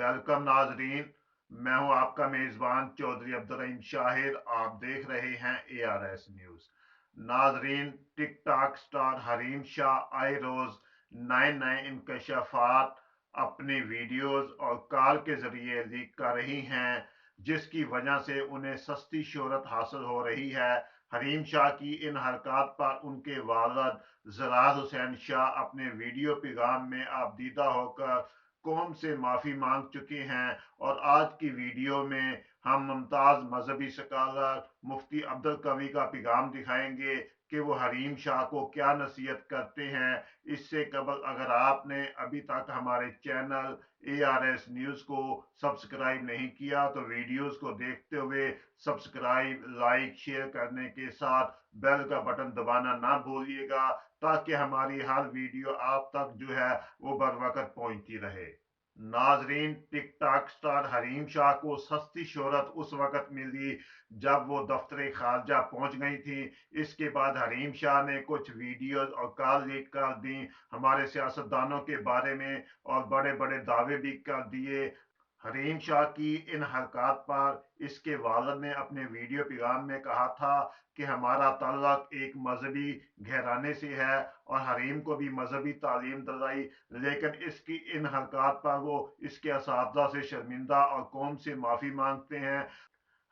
Welcome नाजरीन। मैं हूं आपका मेजबान चौधरी अब्दुर्रहीम शाहिर। आप देख रहे हैं ARS न्यूज। नाजरीन, टिकटॉक स्टार हरीम शाह आए रोज नए नए इंकशाफात अपनी वीडियोस और कॉल के जरिए लीक कर रही हैं, जिसकी वजह से उन्हें सस्ती शोहरत हासिल हो रही है। हरीम शाह की इन हरकत पर उनके वालिद जरार हुसैन शाह अपने वीडियो पैगाम में आपदीदा होकर कौम से माफी मांग चुके हैं। और आज की वीडियो में हम मुमताज मजहबी स्कॉलर मुफ्ती अब्दुल कवी का पैगाम दिखाएंगे कि वो हरीम शाह को क्या नसीहत करते हैं। इससे कबल अगर आपने अभी तक हमारे चैनल ARS न्यूज को सब्सक्राइब नहीं किया तो वीडियोस को देखते हुए सब्सक्राइब, लाइक, शेयर करने के साथ बेल का बटन दबाना ना भूलिएगा, ताकि हमारी हर वीडियो आप तक जो है वो बर वक्त पहुंचती रहे। नाजरीन, टिकटॉक स्टार हरीम शाह को सस्ती शोहरत उस वक्त मिली जब वो दफ्तर खारजा पहुंच गई थी। इसके बाद हरीम शाह ने कुछ वीडियोस और कॉल लीक कर दी हमारे सियासतदानों के बारे में, और बड़े बड़े दावे भी कर दिए। हरीम शाह की इन हरकत पर इसके वालिद ने अपने वीडियो पैगाम में कहा था कि हमारा ताल्लुक एक मजहबी घराने से है और हरीम को भी मजहबी तालीम दिलाई, लेकिन इसकी इन हरकत पर वो इसके असातिज़ा से शर्मिंदा और कौम से माफ़ी मांगते हैं।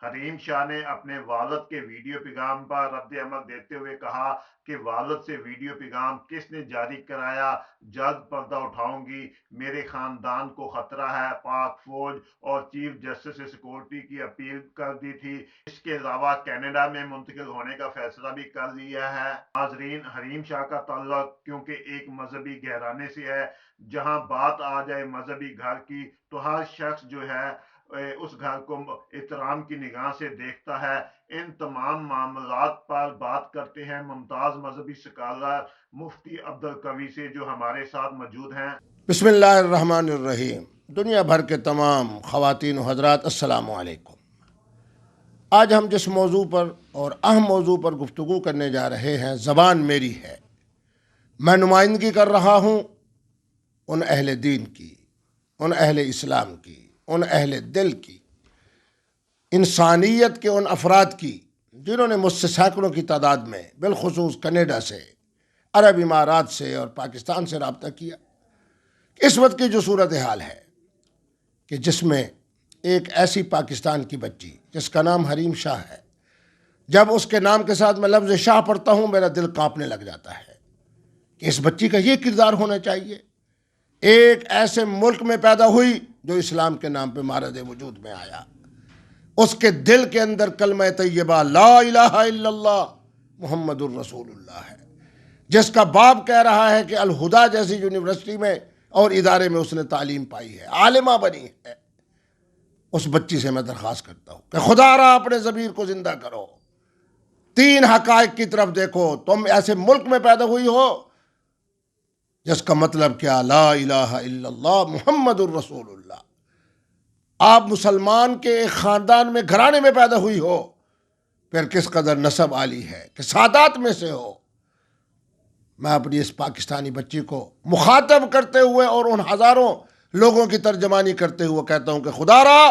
हरीम शाह ने अपने वालिद के वीडियो पैगाम पर रद्द अमल देते हुए कहा कि वालिद से वीडियो पैगाम किसने जारी कराया, जल्द पर्दा उठाऊंगी, मेरे खानदान को खतरा है। पाक फौज और चीफ जस्टिस से सिक्योरिटी की अपील कर दी थी। इसके अलावा कनाडा में मुंतकिल होने का फैसला भी कर लिया है। नाजरीन, हरीम शाह का ताल्लुक क्योंकि एक मजहबी घराने से है, जहां बात आ जाए मजहबी घर की तो हर शख्स जो है उस घर को एहतराम की निगाह से देखता है। इन तमाम मामलात पर बात करते हैं मुमताज मजहबी स्कॉलर मुफ्ती अब्दुल कवी से, जो हमारे साथ मौजूद हैं। बिस्मिल्लाहिर्रहमानिर्रहीम। दुनिया भर के तमाम ख़वातीन व हज़रात, अस्सलामु अलैकुम। आज हम जिस मौजू पर और अहम मौजू पर गुफ्तगू करने जा रहे हैं, ज़बान मेरी है। मैं नुमाइंदगी कर रहा हूँ उन अहले दीन की, उन अहले इस्लाम की, उन अहले दिल की, इंसानियत के उन अफराद की जिन्होंने मुझसे सैकड़ों की तादाद में बिलखुसूस कनाडा से, अरब इमारात से और पाकिस्तान से रब्ता किया। इस वक्त की जो सूरत हाल है कि जिसमें एक ऐसी पाकिस्तान की बच्ची जिसका नाम हरीम शाह है, जब उसके नाम के साथ मैं लफ्ज़ शाह पढ़ता हूँ मेरा दिल कांपने लग जाता है कि इस बच्ची का ये किरदार होना चाहिए। एक ऐसे मुल्क में पैदा हुई जो इस्लाम के नाम पे मारद वजूद में आया, उसके दिल के अंदर कलमा तैयबा ला इलाहा इल्लल्लाह मुहम्मदुर रसूलुल्लाह है, जिसका बाप कह रहा है कि अल हुदा जैसी यूनिवर्सिटी में और इदारे में उसने तालीम पाई है, आलिमा बनी है। उस बच्ची से मैं दरख्वास्त करता हूँ कि खुदा रहा अपने ज़मीर को जिंदा करो, तीन हकायक की तरफ देखो। तुम ऐसे मुल्क में पैदा हुई हो जिसका मतलब क्या, ला इलाहा इल्लल्लाह मुहम्मदुर रसूलुल्लाह। आप मुसलमान के एक ख़ानदान में, घराने में पैदा हुई हो, फिर किस कदर नसब आली है कि सादात में से हो। मैं अपनी इस पाकिस्तानी बच्ची को मुखातब करते हुए और उन हज़ारों लोगों की तर्जमानी करते हुए कहता हूँ कि खुदा रहा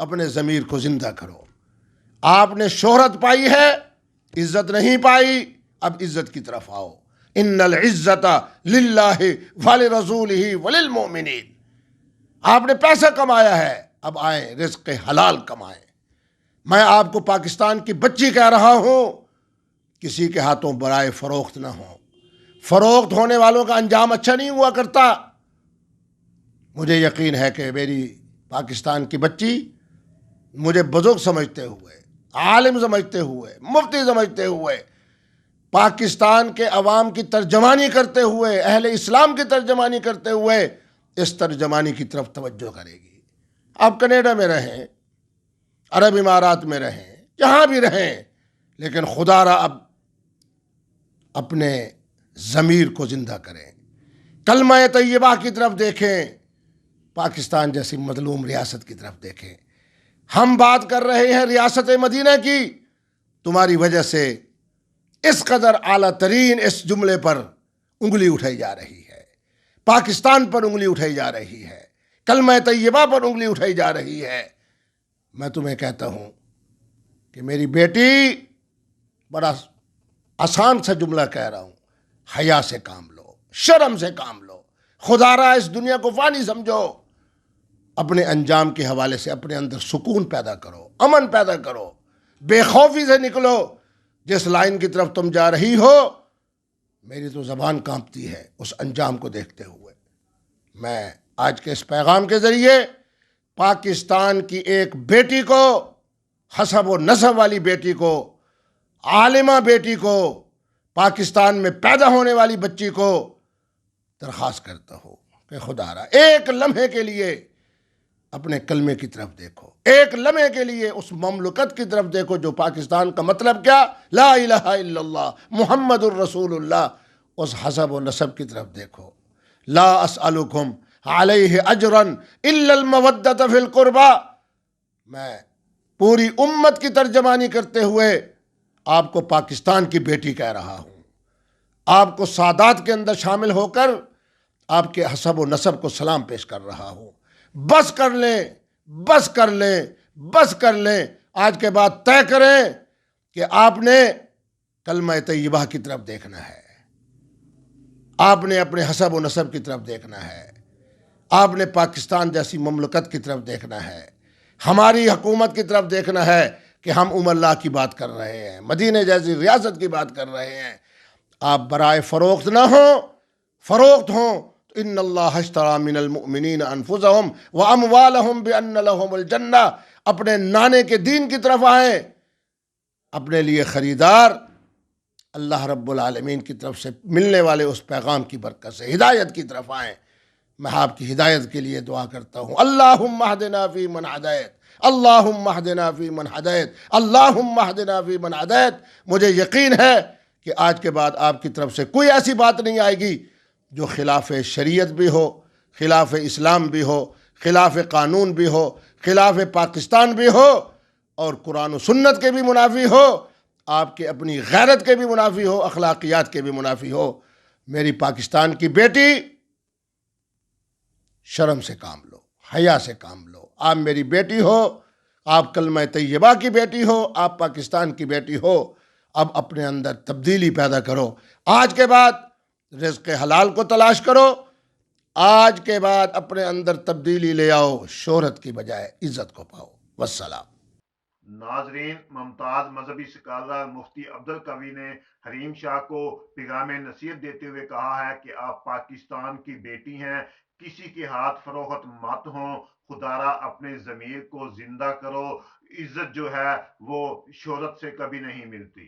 अपने ज़मीर को ज़िंदा करो। आपने शोहरत पाई है, इज़्ज़त नहीं पाई, अब इज़्ज़त की तरफ आओ। इन्नल इज़्ज़ता लिल्लाहि वली रसूलिही वलिल मोमिनीन। आपने पैसा कमाया है, अब आए रिज़्क़ हलाल कमाएं। मैं आपको पाकिस्तान की बच्ची कह रहा हूँ, किसी के हाथों बराए फ़रोख्त ना हो। फ़रोख्त होने वालों का अंजाम अच्छा नहीं हुआ करता। मुझे यकीन है कि मेरी पाकिस्तान की बच्ची मुझे बुजुर्ग समझते हुए, आलिम समझते हुए, मुफ्ती समझते हुए, पाकिस्तान के अवाम की तर्जमानी करते हुए, अहले इस्लाम की तर्जमानी करते हुए इस तर्जमानी की तरफ तवज्जो करेगी। आप कनाडा में रहें, अरब इमारात में रहें, जहाँ भी रहें, लेकिन खुदारा अब अपने ज़मीर को ज़िंदा करें, कलमा तैयबा की तरफ देखें, पाकिस्तान जैसी मजलूम रियासत की तरफ देखें। हम बात कर रहे हैं रियासत मदीना की, तुम्हारी वजह से इस कदर आला तरीन इस जुमले पर उंगली उठाई जा रही है, पाकिस्तान पर उंगली उठाई जा रही है। کلمہ طیبہ پر انگلی اٹھائی جا رہی ہے. میں تمہیں کہتا ہوں کہ میری بیٹی، بڑا آسان سا جملہ کہہ رہا ہوں، حیا سے کام لو، شرم سے کام لو. خدا را اس دنیا کو فانی سمجھو. اپنے انجام کے حوالے سے اپنے اندر سکون پیدا کرو، امن پیدا کرو، بے خوفی سے نکلو. جس لائن کی طرف تم جا رہی ہو، میری تو زبان کانپتی ہے اس انجام کو دیکھتے ہوئے. میں آج کے اس پیغام کے ذریعے پاکستان کی ایک بیٹی کو، حسب و نسب والی بیٹی کو، عالمہ بیٹی کو، پاکستان میں پیدا ہونے والی بچی کو درخواست کرتا ہوں کہ خدا را ایک لمحے کے لیے اپنے کلمے کی طرف دیکھو، ایک لمحے کے لیے اس مملکت کی طرف دیکھو جو پاکستان کا مطلب کیا، لا الہ الا اللہ محمد الرسول اللہ. اس حسب و نسب کی طرف دیکھو. لا اسألکم علیہ اجرا الا المودۃ فی القربى. میں پوری امت کی ترجمانی کرتے ہوئے آپ کو پاکستان کی بیٹی کہہ رہا ہوں. آپ کو سادات کے اندر شامل ہو کر آپ کے حسب و نسب کو سلام پیش کر رہا ہوں. بس کر لیں، بس کر لیں، بس کر لیں. آج کے بعد طے کریں کہ آپ نے کلمہ طیبہ کی طرف دیکھنا ہے، آپ نے اپنے حسب و نسب کی طرف دیکھنا ہے، آپ نے پاکستان جیسی مملکت کی طرف دیکھنا ہے، ہماری حکومت کی طرف دیکھنا ہے کہ ہم اللہ کی بات کر رہے ہیں، مدینہ جیسی ریاست کی بات کر رہے ہیں. آپ برائے فروخت نہ ہوں. فروخت ہوں تو ان اللہ اشتری من المؤمنین انفسهم واموالهم بان لهم الجنہ. اپنے نانے کے دین کی طرف آئیں، اپنے لیے خریدار اللہ رب العالمین کی طرف سے ملنے والے اس پیغام کی برکت سے ہدایت کی طرف آئیں. میں آپ کی ہدایت کے لیے دعا کرتا ہوں. اللہم اہدنا فی من ہدیت، اللہم اہدنا فی من ہدیت، اللہم اہدنا فی من ہدیت. مجھے یقین ہے کہ آج کے بعد آپ کی طرف سے کوئی ایسی بات نہیں آئے گی جو خلاف شریعت بھی ہو، خلاف اسلام بھی ہو، خلاف قانون بھی ہو، خلاف پاکستان بھی ہو، اور قرآن و سنت کے بھی منافی ہو، آپ کے اپنی غیرت کے بھی منافی ہو، اخلاقیات کے بھی منافی ہو. میری پاکستان کی بیٹی، شرم سے کام لو، حیا سے کام لو. آپ میری بیٹی ہو، آپ کلمہ طیبہ کی بیٹی ہو، آپ پاکستان کی بیٹی ہو. اب اپنے اندر تبدیلی پیدا کرو. آج کے بعد رزق حلال کو تلاش کرو. آج کے بعد اپنے اندر تبدیلی لے آؤ، شہرت کی بجائے عزت کو پاؤ. والسلام. ناظرین، ممتاز مذہبی سکالر مفتی عبدالقوی نے حریم شاہ کو پیغام نصیحت دیتے ہوئے کہا ہے کہ آپ پاکستان کی بیٹی ہیں، کسی کے ہاتھ فروخت مت ہوں. خدا را اپنے ضمیر کو زندہ کرو. عزت جو ہے وہ شہرت سے کبھی نہیں ملتی.